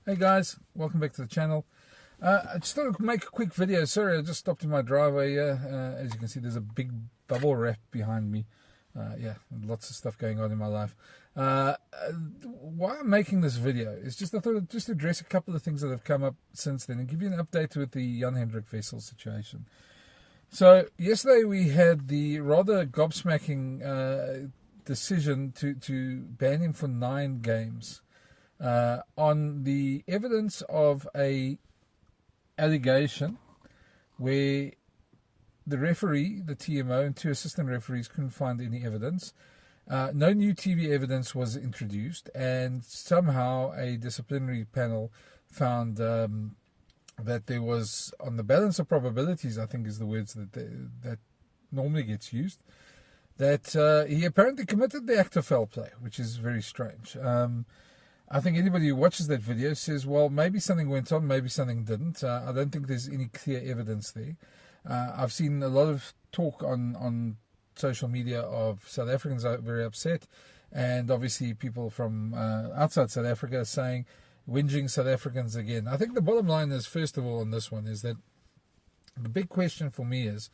Hey guys, welcome back to the channel. I just thought I'd make a quick video. Sorry, I just stopped in my driveway here. As you can see, there's a big bubble wrap behind me. Yeah, lots of stuff going on in my life. Why I'm making this video is just I thought I'd just address a couple of things that have come up since then and give you an update with the JAN HENDRIK WESSELS situation. So yesterday we had the rather gobsmacking decision to ban him for 9 games. On the evidence of a allegation where the referee, the TMO, and 2 assistant referees couldn't find any evidence. No new TV evidence was introduced, and somehow a disciplinary panel found that there was, on the balance of probabilities, I think is the words that normally gets used, that he apparently committed the act of foul play, which is very strange. I think anybody who watches that video says, well, maybe something went on, maybe something didn't. I don't think there's any clear evidence there. I've seen a lot of talk on social media of South Africans are very upset, and obviously people from outside South Africa saying, whinging South Africans again. I think the bottom line is, first of all, on this one, is that the big question for me is,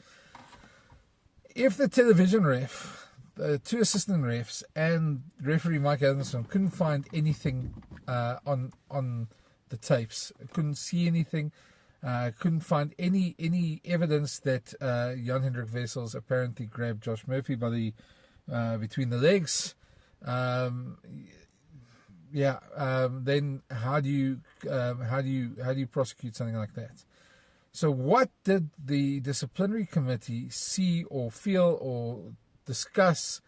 if the television ref, 2 assistant refs and referee Mike Adamson couldn't find anything on the tapes, couldn't see anything, couldn't find any evidence that JAN HENDRIK WESSELS apparently grabbed Josh Murphy by the between the legs. Then how do you prosecute something like that? So what did the disciplinary committee see or feel or discuss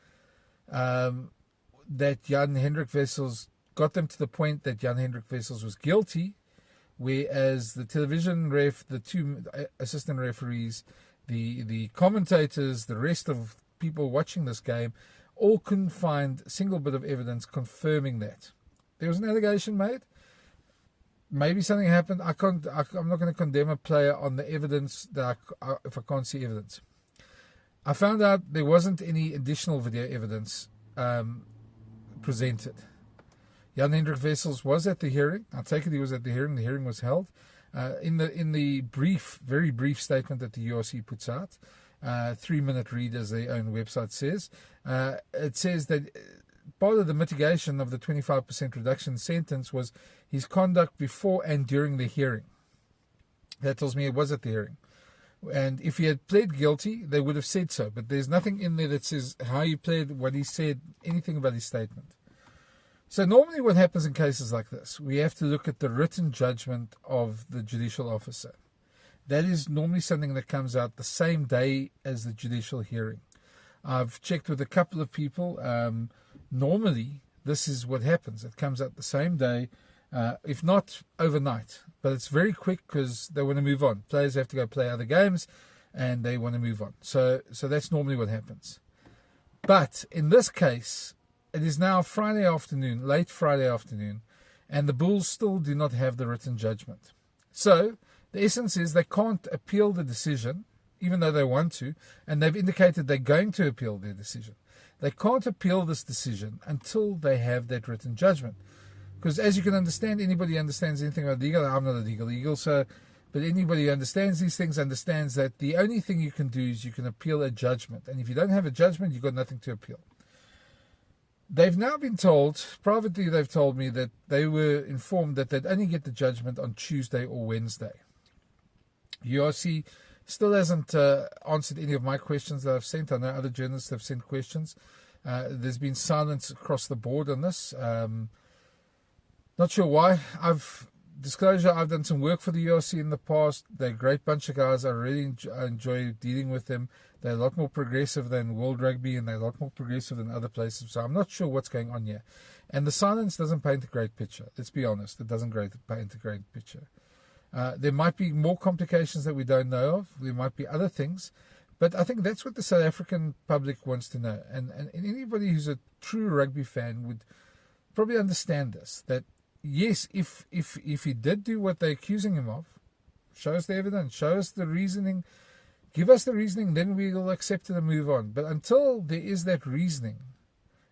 that JAN HENDRIK WESSELS got them to the point that JAN HENDRIK WESSELS was guilty, whereas the television ref, the 2 assistant referees, the commentators, the rest of people watching this game, all couldn't find a single bit of evidence confirming that. There was an allegation made. Maybe something happened. I'm not going to condemn a player on the evidence that if I can't see evidence. I found out there wasn't any additional video evidence presented. JAN HENDRIK WESSELS was at the hearing. I take it he was at the hearing. The hearing was held. In the brief, very brief statement that the URC puts out, 3-minute read as their own website says, it says that part of the mitigation of the 25% reduction sentence was his conduct before and during the hearing. That tells me it was at the hearing. And if he had pled guilty, they would have said so. But there's nothing in there that says how he pled, what he said, anything about his statement. So normally what happens in cases like this, we have to look at the written judgment of the judicial officer. That is normally something that comes out the same day as the judicial hearing. I've checked with a couple of people. Normally, this is what happens. It comes out the same day, if not overnight. But it's very quick because they want to move on. Players have to go play other games, and they want to move on. So that's normally what happens. But in this case, it is now Friday afternoon, late Friday afternoon, and the Bulls still do not have the written judgment. So the essence is they can't appeal the decision, even though they want to, and they've indicated they're going to appeal their decision. They can't appeal this decision until they have that written judgment. Because as you can understand, anybody who understands anything about legal, I'm not a legal eagle, but anybody who understands these things understands that the only thing you can do is you can appeal a judgment. And if you don't have a judgment, you've got nothing to appeal. They've now been told, privately they've told me, that they were informed that they'd only get the judgment on Tuesday or Wednesday. URC still hasn't answered any of my questions that I've sent. I know other journalists have sent questions. There's been silence across the board on this. Not sure why. I've done some work for the URC in the past. They're a great bunch of guys. I really enjoy dealing with them. They're a lot more progressive than World Rugby, and they're a lot more progressive than other places. So I'm not sure what's going on here. And the silence doesn't paint a great picture. Let's be honest. It doesn't paint a great picture. There might be more complications that we don't know of. There might be other things. But I think that's what the South African public wants to know. And anybody who's a true rugby fan would probably understand this, that yes, if he did do what they're accusing him of, show us the evidence, show us the reasoning, give us the reasoning, then we'll accept it and move on. But until there is that reasoning,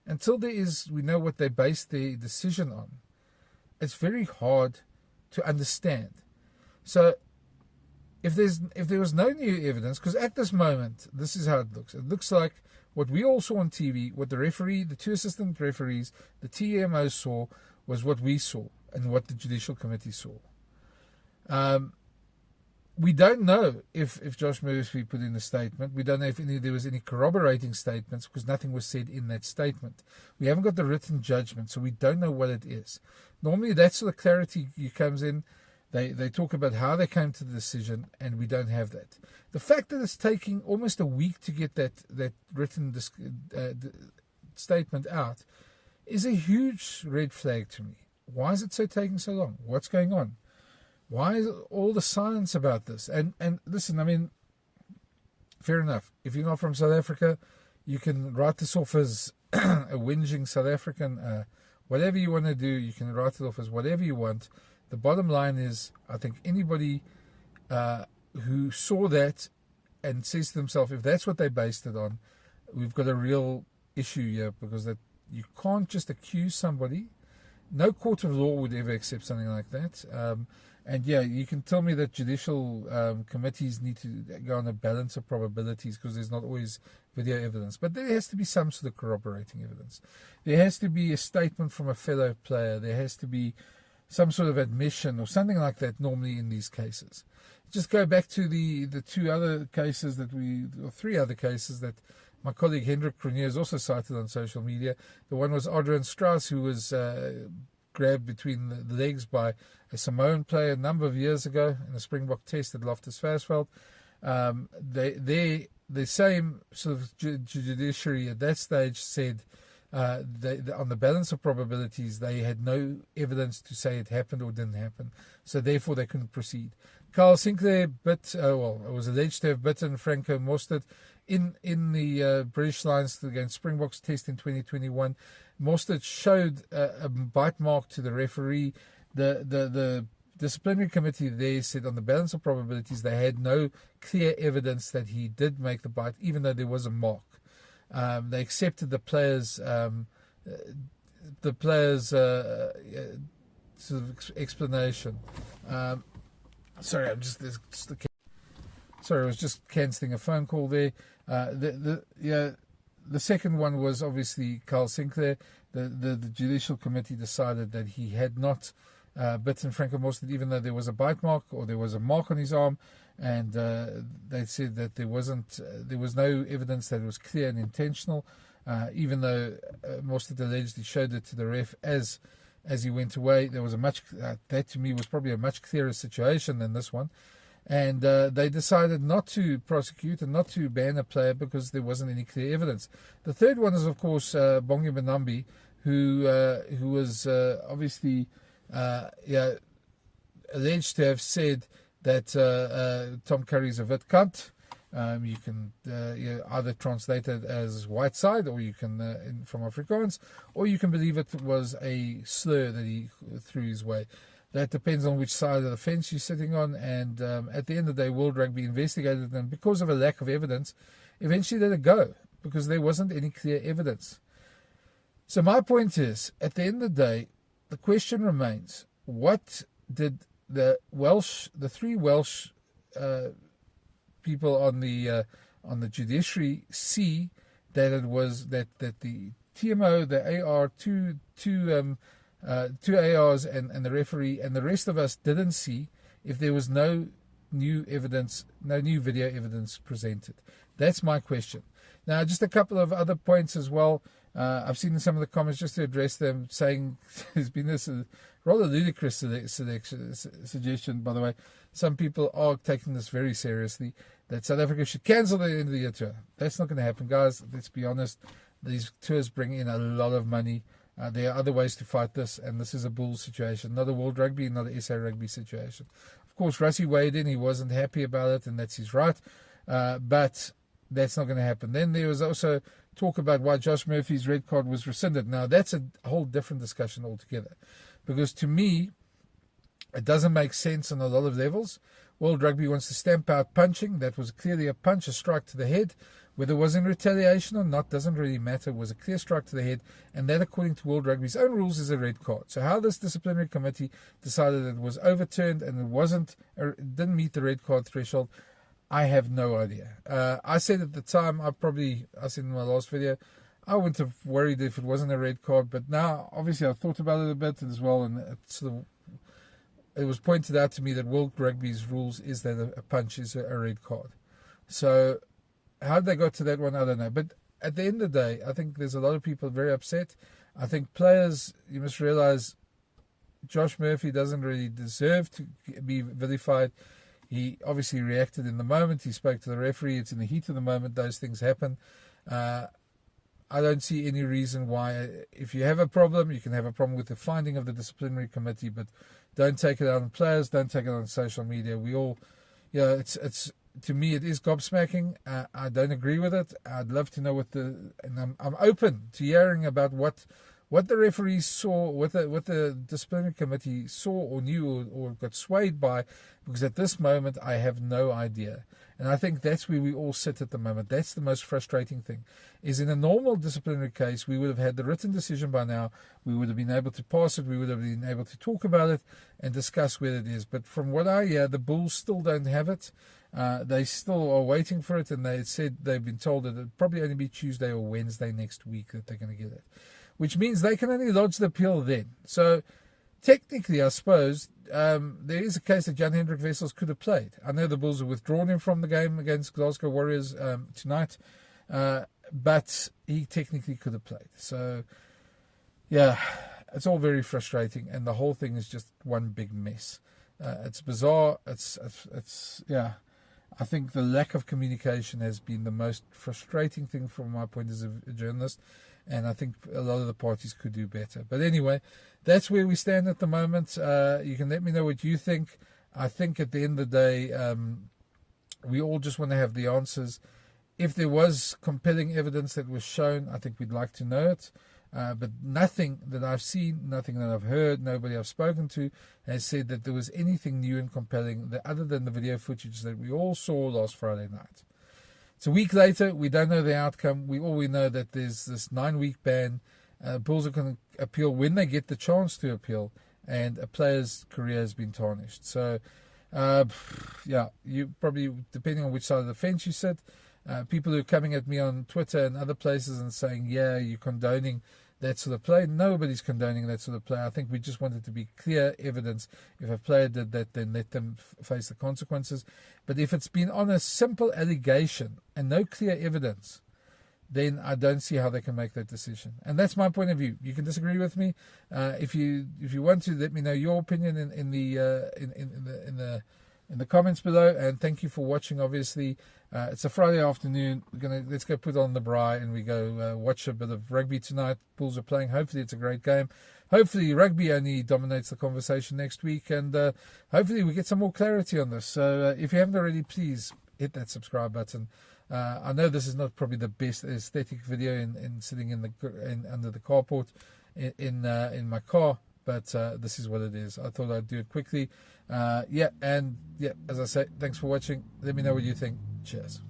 until we know what they based their decision on, it's very hard to understand. So if there was no new evidence, because at this moment, this is how it looks. It looks like what we all saw on TV, what the referee, the two assistant referees, the TMO saw, was what we saw and what the Judicial Committee saw. We don't know if Josh Murphy put in a statement. We don't know if there was any corroborating statements, because nothing was said in that statement. We haven't got the written judgment, so we don't know what it is. Normally, that sort of clarity comes in. They talk about how they came to the decision, and we don't have that. The fact that it's taking almost a week to get that written statement out is a huge red flag to me. Why is it taking so long? What's going on? Why is all the silence about this? And listen, I mean, fair enough. If you're not from South Africa, you can write this off as a whinging South African. Whatever you want to do, you can write it off as whatever you want. The bottom line is, I think anybody who saw that and says to themselves, if that's what they based it on, we've got a real issue here, because that you can't just accuse somebody. No court of law would ever accept something like that. And yeah, you can tell me that judicial committees need to go on a balance of probabilities, because there's not always video evidence. But there has to be some sort of corroborating evidence. There has to be a statement from a fellow player. There has to be some sort of admission or something like that normally in these cases. Just go back to the two other cases or three other cases that my colleague Hendrik Wessels also cited on social media. The one was Adrian Strauss, who was grabbed between the legs by a Samoan player a number of years ago in a Springbok test at Loftus Versfeld. The same sort of judiciary at that stage said on the balance of probabilities, they had no evidence to say it happened or didn't happen, so therefore they couldn't proceed. Carl Sinclair it was alleged to have bitten Franco Mostert in the British Lions against Springboks test in 2021. Mostert showed a bite mark to the referee. The disciplinary committee there said on the balance of probabilities they had no clear evidence that he did make the bite, even though there was a mark. They accepted the players' sort of explanation. Sorry, I was just cancelling a phone call there. The second one was obviously Carl Sinclair. The Judicial Committee decided that he had not bitten Franco Mostert, even though there was a bite mark or there was a mark on his arm, and they said that there was no evidence that it was clear and intentional, even though Mostert allegedly showed it to the ref as he went away. There was that to me was probably a much clearer situation than this one. And they decided not to prosecute and not to ban a player because there wasn't any clear evidence. The third one is, of course, Bongi Benambi, who was obviously alleged to have said that Tom Curry's a wit cunt. You can either translate it as white side, or you can, from Afrikaans, or you can believe it was a slur that he threw his way. That depends on which side of the fence you're sitting on. And at the end of the day, World Rugby investigated them because of a lack of evidence. Eventually let it go because there wasn't any clear evidence. So my point is, at the end of the day, the question remains, what did the three Welsh people on the judiciary see that it was that the TMO, the AR, two ARs and the referee and the rest of us didn't see, if there was no new evidence, no new video evidence presented? That's my question. Now, just a couple of other points as well. I've seen some of the comments, just to address them, saying there's been this rather ludicrous suggestion, by the way. Some people are taking this very seriously, that South Africa should cancel the end of the year tour. That's not going to happen, guys. Let's be honest. These tours bring in a lot of money. There are other ways to fight this, and this is a bull situation, not a World Rugby, not an SA Rugby situation. Of course, Rassie weighed in. He wasn't happy about it, and that's his right. But that's not going to happen. Then there was also talk about why Josh Murphy's red card was rescinded. Now, that's a whole different discussion altogether, because to me, it doesn't make sense on a lot of levels. World Rugby wants to stamp out punching. That was clearly a punch, a strike to the head. Whether it was in retaliation or not doesn't really matter. It was a clear strike to the head, and that, according to World Rugby's own rules, is a red card. So how this disciplinary committee decided it was overturned and it didn't meet the red card threshold, I have no idea. I said at the time, I said in my last video, I wouldn't have worried if it wasn't a red card, but now obviously I've thought about it a bit as well, and it was pointed out to me that World Rugby's rules is that a punch is a red card. So how they got to that one, I don't know. But at the end of the day, I think there's a lot of people very upset. I think players, you must realize, Josh Murphy doesn't really deserve to be vilified. He obviously reacted in the moment. He spoke to the referee. It's in the heat of the moment. Those things happen. I don't see any reason why. If you have a problem, you can have a problem with the finding of the disciplinary committee, but don't take it out on players. Don't take it on social media. We all, it's to me, it is gobsmacking. I don't agree with it. I'd love to know and I'm open to hearing about what the referees saw, what the disciplinary committee saw or knew or got swayed by, because at this moment I have no idea. And I think that's where we all sit at the moment. That's the most frustrating thing. Is in a normal disciplinary case, we would have had the written decision by now. We would have been able to pass it. We would have been able to talk about it and discuss where it is. But from what I hear, the Bulls still don't have it. They still are waiting for it, and they've been told that it'll probably only be Tuesday or Wednesday next week that they're going to get it, which means they can only lodge the appeal then. So technically, I suppose, there is a case that JAN HENDRIK WESSELS could have played. I know the Bulls have withdrawn him from the game against Glasgow Warriors tonight, but he technically could have played. So, yeah, it's all very frustrating, and the whole thing is just one big mess. It's bizarre. Yeah. I think the lack of communication has been the most frustrating thing from my point as a journalist, and I think a lot of the parties could do better. But anyway, that's where we stand at the moment. You can let me know what you think. I think at the end of the day, we all just want to have the answers. If there was compelling evidence that was shown, I think we'd like to know it. But nothing that I've seen, nothing that I've heard, nobody I've spoken to has said that there was anything new and compelling other than the video footage that we all saw last Friday night. It's a week later. We don't know the outcome. We know that there's this 9-week ban. Bulls are going to appeal when they get the chance to appeal, and a player's career has been tarnished. So, yeah, you probably, depending on which side of the fence you sit, people who are coming at me on Twitter and other places and saying, yeah, you're condoning that sort of play. Nobody's condoning that sort of play. I think we just wanted to be clear evidence. If a player did that, then let them face the consequences. But if it's been on a simple allegation and no clear evidence, then I don't see how they can make that decision. And that's my point of view. You can disagree with me. If you want to, let me know your opinion in the comments below. And thank you for watching. Obviously, it's a Friday afternoon. Let's go put on the braai and we go watch a bit of rugby tonight. Bulls are playing. Hopefully it's a great game. Hopefully rugby only dominates the conversation next week, and hopefully we get some more clarity on this. So if you haven't already, please hit that subscribe button. I know this is not probably the best aesthetic video in sitting under the carport in my car, but this is what it is. I thought I'd do it quickly. As I say, thanks for watching. Let me know what you think. Cheers.